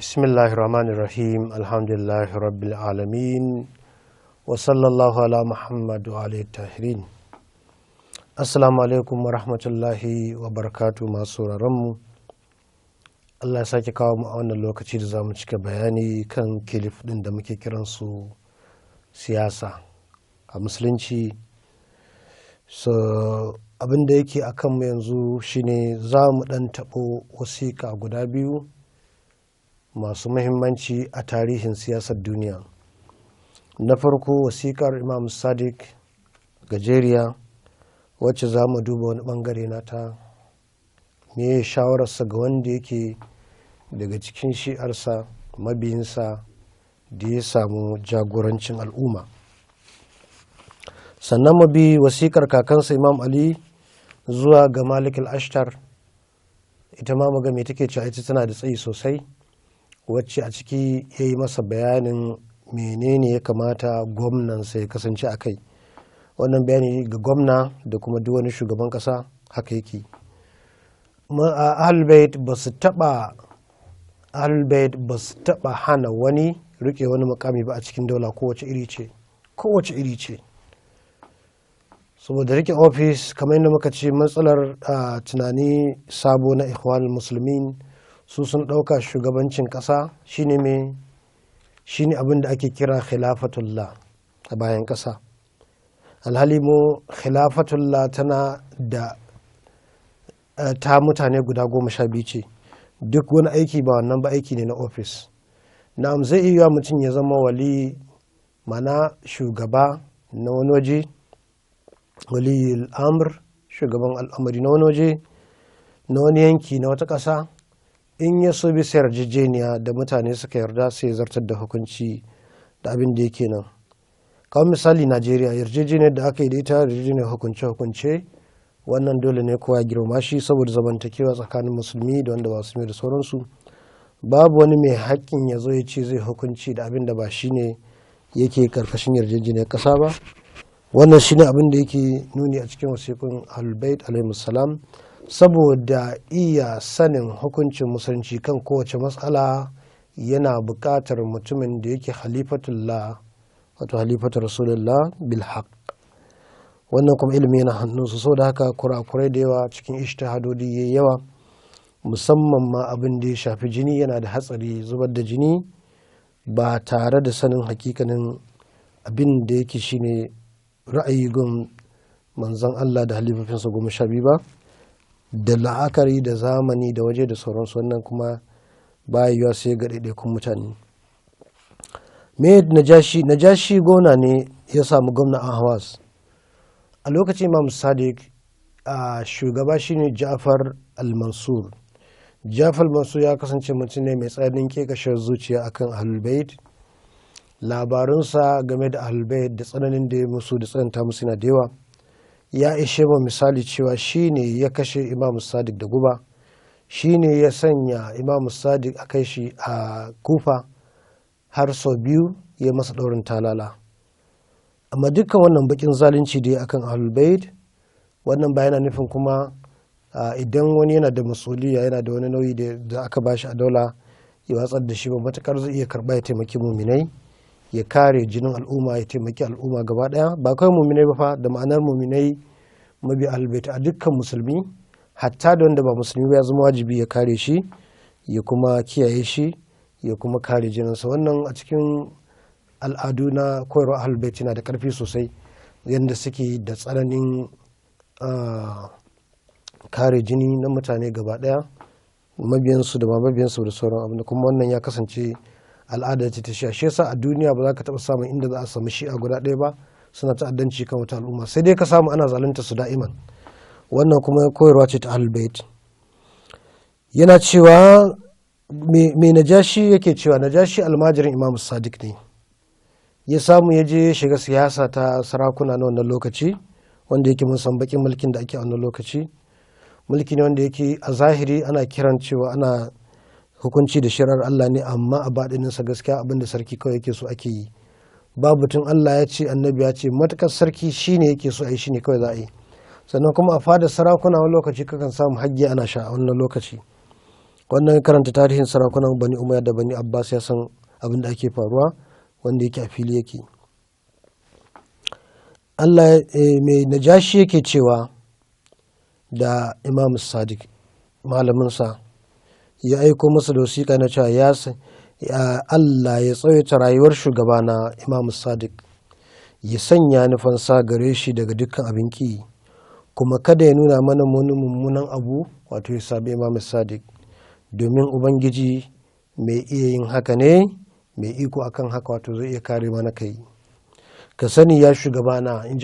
Bismillahir Rahmanir Rahim. Alhamdulillahi Rabbil Alamin. Wa sallallahu ala Muhammad wa alihi tahirin. Assalamu alaikum wa rahmatullahi wa barakatuh masu mu. Allah ya sake kawo mu a wannan lokaci da zamu cika bayani kan kilif din da muke kiransu siyasa a musulunci. So abin da yake akan mu yanzu shine za mu dan tabo wasiƙa guda biyu masu muhimmanci a tarihin siyasar duniya. Na farko wasikar Imam Sadiq gajeriya wacce za mu duba wani bangare nata, me shawararsa ga wanda yake daga cikin shi'arsa mabiyinsa da ya samu jagorancin al'umma. Sannan mu bi wasikar kakansa Imam Ali zuwa ga Malik al-Ashtar, ita ma muga me take cewa, ita tana da tsayi sosai, wacce a ciki ya yi masa bayanin menene ya kamata gwamnansa ya kasance a kai. Wannan bayani ga gwamna da kuma duk wani shugaban kasa haka yake. Ahlul Bait ba su taba hana wani rike wani mukami ba a cikin daula kowace iri ce. Saboda rike ofis kamar yadda muka ce, matsalar tunani sabo na ikhwanul muslimin, su sun ɗauka shugabancin ƙasa shine abin da ake kira khilafatullah a bayan ƙasa. Alhali mu khilafatullah tana da ta mutane guda 12 ce. Duk wani aiki ba wannan ba aiki ne na ofis. Na'am, zai iya mutum ya zama wali, mana shugaba na wani waje, waliyul amr, shugaban al'amari na wani waje, na wani yanki na wata ƙasa. In ya so bisa yarjejeniya da mutane suka yarda sai zartar da hukunci da abin da yake nan. Kawai misali Najeriya, yarjejeniyar da aka yi da ita yarjejeniyar hukunce-hukunce, wannan dole ne kowa girma shi saboda zamantakewa tsakanin musulmi da wanda ba su da sauransu. Babu wani mai haƙƙin ya zo ya ce zai hukunci da abin da ba shi ne yake karkashin yarjejeniyar ƙasa ba. Wannan shi ne abin da yake nuni a cikin wasiƙun Ahlul Bait alaihimus salam. Saboda iya sanin hukuncin musulunci kan kowace matsala yana buƙatar mutumin da yake halifatullah, wato halifatar rasulullah bil haq. Wannan kuma ilimi yana hannunsu, saboda haka kurakurai da yawa cikin ijtihadodi yayi yawa, musamman ma abin da ya shafi jini yana da hatsari. Zubar da jini ba tare da sanin hakikanin abin da yake shine ra'ayi gun manzon Allah da halifofinsa 12 ba, da la'akari da zamani da waje da sauransu. Wannan kuma ba yiwuwa sai ga ɗaiɗaikun mutane. Me Najashi gona ne ya samu gwamnan Ahwaz a lokacin Imam Sadiq. Shugaba shine Ja'far al-Mansur. Ja'far al-Mansur ya kasance mutum ne mai tsananin kekashar zuciya akan Ahlul Bait. Labarunsa game da Ahlul Bait da tsananin da ya musu da tsananta musu yana da yawa. Ya ishe mu misali cewa shi ne ya kashe Imam Sadiq da guba, shi ne ya sanya Imam Sadiq a kai shi a Kufa har sau 2 ya masa ɗaurin talala. Amma dukkan wannan bakin zalunci da ya akan Ahlul Bait, wannan ba yana nufin kuma idan wani yana da masuliya, yana da wani nauyi da aka bashi a daula, ya watsar da shi ba. Matakar zai iya karɓa ya taimaki muminai, ya kare jinin al'umma, ya taimaki al'umma gaba daya, ba kawai muminai ba fa, da ma'anar muminai mabi Ahlul a dukkan musulmi, hatta da wanda ba musulmi ba ya zama wajibi ya kare shi, ya kuma kiyaye shi, ya kuma kare jininsa. Wannan a cikin al'adu na koyarwa Ahlul yana da karfi sosai, yadda suke da tsananin kare jini na mutane gaba daya, mabiyansu da ba mabiyansu da sauran abu. Kuma wannan ya kasance al'ada ce ta shi'a. Shi yasa a duniya ba za ka taɓa samun inda za a samu shi'a guda ɗaya ba suna ta'addanci kan wata al'umma, sai dai ka samu ana zalunta su da'iman. Wannan kuma koyarwa ce ta Ahlul Bait. Yana cewa me Najashi yake cewa, Najashi almajirin Imam Sadiq ne, ya samu ya je shiga siyasa ta sarakuna na wannan lokaci, wanda yake mun san bakin mulkin da ake a wannan lokaci. Mulki ne wanda yake a zahiri ana kiran cewa ana hukunci da shirar Allah ne, amma a baɗininsa gaskiya abinda sarki kawai yake so ake yi. Babu tun Allah ya ce, annabi ya ce, matukar sarki shine yake so a yi shine kawai za a yi. Sannan kuma a fada sarakuna wani lokaci kakan samu hajji ana sha a wannan lokaci. wannan karanta tarihin sarakunan bani umayya da bani abbas ya san abin da ake faruwa wanda yake a fili yake. Allah mai najashi yake cewa da Imam Sadiq malaminsa ya aiko masa da wasiƙa na cewa Allah ya tsawaita rayuwar shugabana Imam Sadiq, ya sanya nufansa gare shi daga dukkan abin ki, kuma kada ya nuna mana wani mummunan abu, wato ya sabi Imam Sadiq, domin Ubangiji mai iya yin haka ne, mai iko akan haka, wato zai iya kare mana kai. Ka sani ya shugabana, in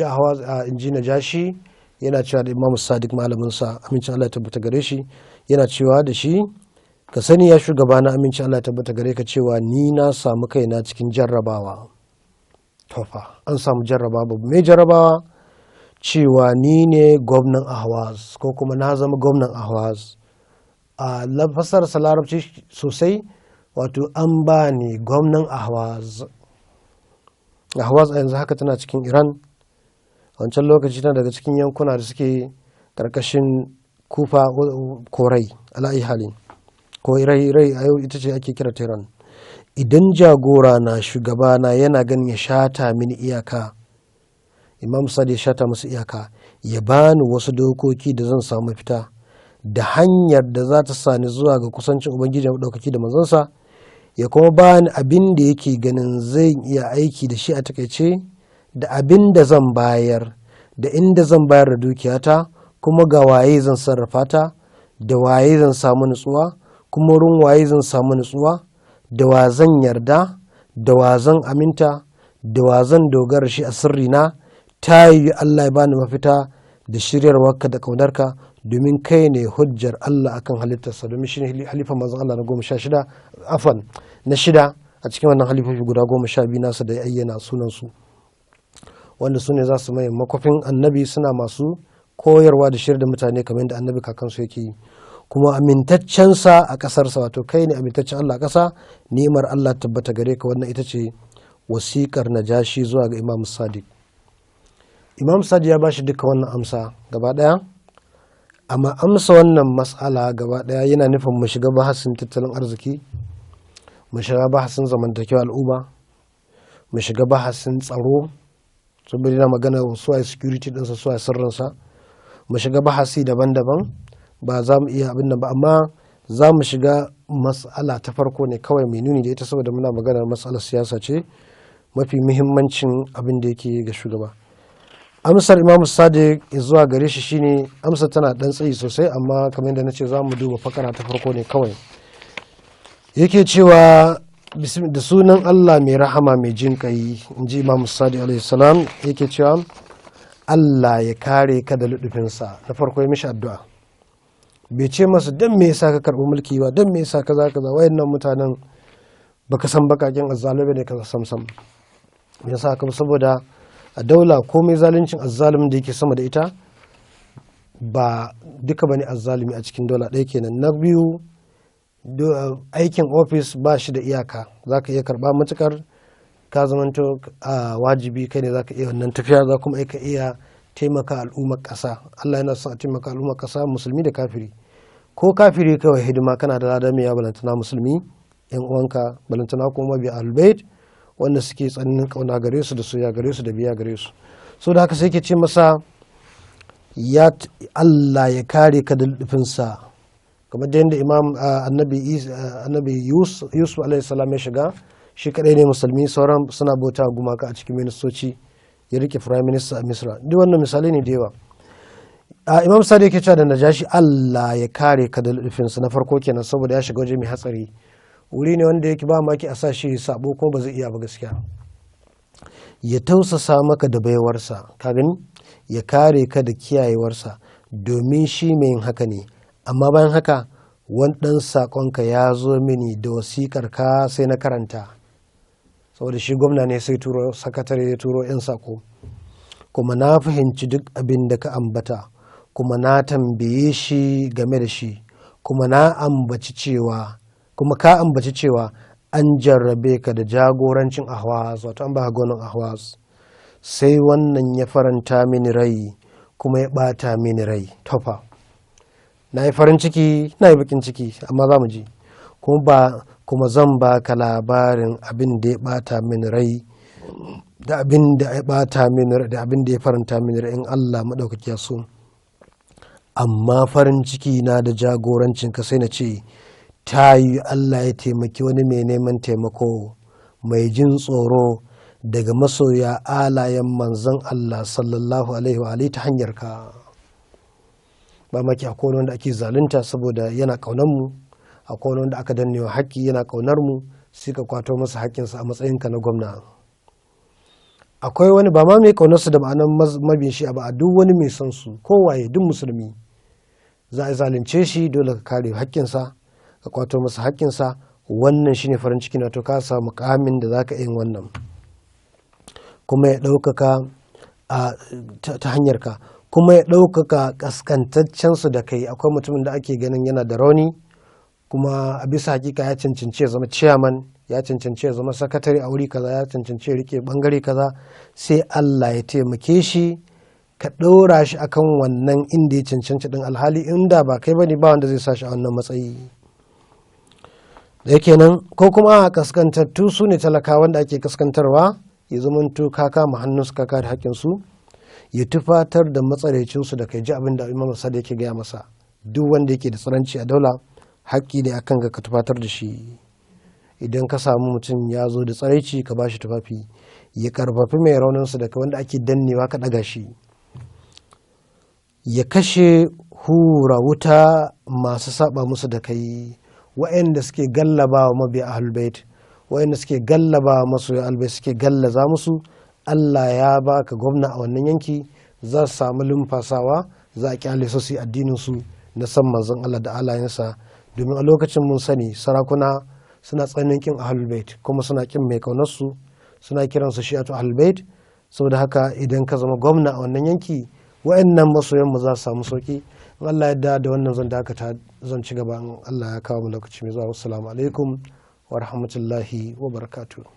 ji Najashi yana cewa da Imam Sadiq malaminsa, amincin Allah ya tabbata gare shi, yana cewa da shi, ka sani ya shugabana, amincin Allah ya tabbata gare ka, cewa ni na samu kaina cikin jarrabawa. Tofa, an samu jarrabawa, babu mai jarrabawa, cewa ni ne gwamnan Ahwaz, ko kuma na zama gwamnan Ahwaz. A fasarsa larabci sosai, wato an ba ni gwamnan Ahwaz. Ahwaz a yanzu haka tana cikin Iran. Wancan lokaci tana daga cikin yankuna da suke karkashin Kufa ko Rai, ala'ayi halin, ko Rai a yau ita ce ake kira Tehran. Idan jagora na shugabana yana ganin ya shata mini iyaka, Imam Sadiq ya shata musu iyaka, ya bani wasu dokoki da zan samu fita da hanyar da za ta sani zuwa ga kusancin Ubangiji maɗaukaki da manzansa, ya kuma bani abin da yake ganin zai iya aiki da shi a takaice, da abin da zan bayar, da inda zan bayar da dukiyata, kuma ga waye zan sarrafa ta, da waye zan samu nutsuwa, kuma wurin waye zan samu nutsuwa, da wa zan yarda, da wa zan aminta, da wa zan dogara shi a sirrina. Ta yi Allah ya bani mafita da shiryarwarka da ƙaunarka, domin kai ne hujjar Allah akan halittarsa, domin shi ne halifan manzon Allah na shida a cikin wannan halifofi guda 12 nasa da ya ayyana sunansu, wanda su ne za su mai makwafin annabi, suna masu koyarwa da shirya da mutane kamar yadda annabi kakansu yake yi, kuma amintaccensa a ƙasarsa, wato kai ne amintaccen Allah a ƙasa, ni'imar Allah tabbata gare ka. Wannan ita ce wasikar Najashi zuwa ga Imam Sadiq. Imam Sadiq ya ba shi duka wannan amsa gaba ɗaya, amma amsa wannan matsala gaba ɗaya yana nufin mu shiga bahasin tattalin arziki, mu shiga bahasin zamantakewa al'umma, mu shiga bahasin tsaro, saboda yana magana suwaye security ɗinsa, suwaye sirrinsa, mu shiga bahasi daban-daban. Ba za mu iya abin nan ba, amma za mu shiga matsala ta farko ne kawai mai nuni da ita, saboda muna maganar matsalar siyasa ce mafi muhimmancin abin da yake ga shugaba. Amsar Imam Sadiq zuwa gare shi shine, amsar tana dan tsayi sosai, amma kamar yadda nace za mu duba fakara ta farko ne kawai. Yake cewa da sunan Allah mai rahama mai jin kai, in ji Imam Sadiq alaihi salam, yake cewa Allah ya kare ka da luɗufinsa. Na farko ya mishi addu'a, bai ce masa dan me yasa ka karɓi mulki ba, dan me yasa kaza kaza, wayannan mutanen baka san bakakin azzalumi ne kaza samsam. Me yasa ka? Saboda a daula komai zaluncin azzalumin da yake sama da ita, ba duka bane azzalumi a cikin daula ɗaya kenan. Na biyu, aikin ofis ba shi da iyaka, za ka iya karɓa matukar ka zamanto a wajibi, kai ne za ka iya wannan tafiya, za kuma ka iya taimaka al'ummar ƙasa. Allah yana son a taimaka al'ummar ƙasa, musulmi da kafiri. Ko kafiri kawai hidima kana da ladan ya balantana musulmi yan uwanka, balantana kuma mabiya ahlul wanda suke tsananin kauna gare su da soya gare su da biya gare su. So da haka sai ke ce masa, ya Allah ya kare ka da lufinsa, kamar da yadda annabi Yusuf alaihi salam ya shiga, shi kadai ne musulmi, sauran suna bauta gumaka a cikin ministoci, ya rike prime minister a Misra. Duk wannan misalai ne da yawa. Imam Sadiq yake cewa da Najashi, Allah ya kare ka da lufinsa. Na farko kenan, saboda ya shiga waje mai hatsari, wuri ne wanda yake ba maki a sa shi sabo, ko ba zai iya ba gaskiya. Ya tausasa maka da baiwarsa, ka gani, ya kare ka da kiyayewarsa, domin shi mai yin haka ne. Amma bayan haka, wani ɗan saƙonka ya zo mini da wasikar ka, sai na karanta, saboda shi gwamna ne, sai turo sakatare ya turo 'yan saƙo, kuma na fahimci duk abin da ka ambata, kuma na tambaye shi game da shi, kuma ka ambaci cewa an jarrabe ka da jagorancin Ahwaz, wato an ba gonan Ahwaz. Sai wannan ya faranta mini rai, kuma ya bata mini rai. Tofa, na yi farin ciki na yi bakin ciki, amma za mu ji kuma zan ba ka labarin abin da ya bata min rai da abin da ya bata min rai da abin da ya faranta min rai in Allah maɗaukaki ya so. Amma farin ciki na da jagorancin ka sai na ce ta yi Allah ya taimaki wani mai neman taimako mai jin tsoro daga masoya alayen manzon Allah sallallahu alaihi wa alihi ta hanyar ka. Ba maki akwai wanda ake zalunta saboda yana kaunar mu, akwai wanda aka danne wa haƙƙi yana kaunar mu, sai ka kwato masa haƙƙinsa a matsayinka na gwamna. Akwai wani ba ma mai kaunarsu da ma'anar mabin shi ba, a duk wani mai son su kowaye duk musulmi za a zalunce shi dole ka kare haƙƙinsa ka kwato masa haƙƙinsa. Wannan shine farin ciki na to ka samu muƙamin da zaka yin wannan kuma ya ɗaukaka ta hanyar ka, kuma ya ɗaukaka ƙaskantaccen su da kai. Akwai mutumin da ake ganin yana da rauni kuma a bisa hakika ya cancanci ya zama chairman, ya cancanci ya zama sakatare a wuri kaza, ya cancanci ya rike bangare kaza, sai Allah ya taimake shi ka ɗora shi akan wannan inda ya cancanci din, alhali inda ba kai bane ba wanda zai sa shi a wannan matsayi da yake nan. Ko kuma a kaskantattu su ne talakawan da ake kaskantarwa, ya zamanto ka kama hannunsu ka kare haƙƙinsu, ya tufatar da matsaraicinsu da kai ji abin da Imam Sadiq yake gaya masa, duk wanda yake da tsaranci a daula haƙƙi ne akan ka tufatar da shi. Idan ka samu mutum ya zo da tsaraici ka bashi tufafi, ya karfafi mai rauninsu da wanda ake dannewa ka ɗaga shi, ya kashe hura wuta masu saba musu da kai, wa'anda suke gallaba wa mabiya ahlul bait, wa'anda suke gallaba wa masoya ahlul bait, suke gallaza musu. Allah ya baka gwamna a wannan yanki, za su samu lumfasawa, za a kyale su yi addinin su na san manzon Allah da alayensa. Domin a lokacin mun sani sarakuna suna tsananin kin ahlul bait kuma suna kin mai kaunarsu, suna kiransu shi'atu ahlul bait. Saboda haka idan ka zama gwamna a wannan yanki, wa'annan masoyan mu za su samu sauki. In Allah ya da wannan zan dakata, zan ci gaba in Allah ya kawo mu lokaci mai zuwa. Assalamu alaikum wa rahmatullahi wa barakatuh.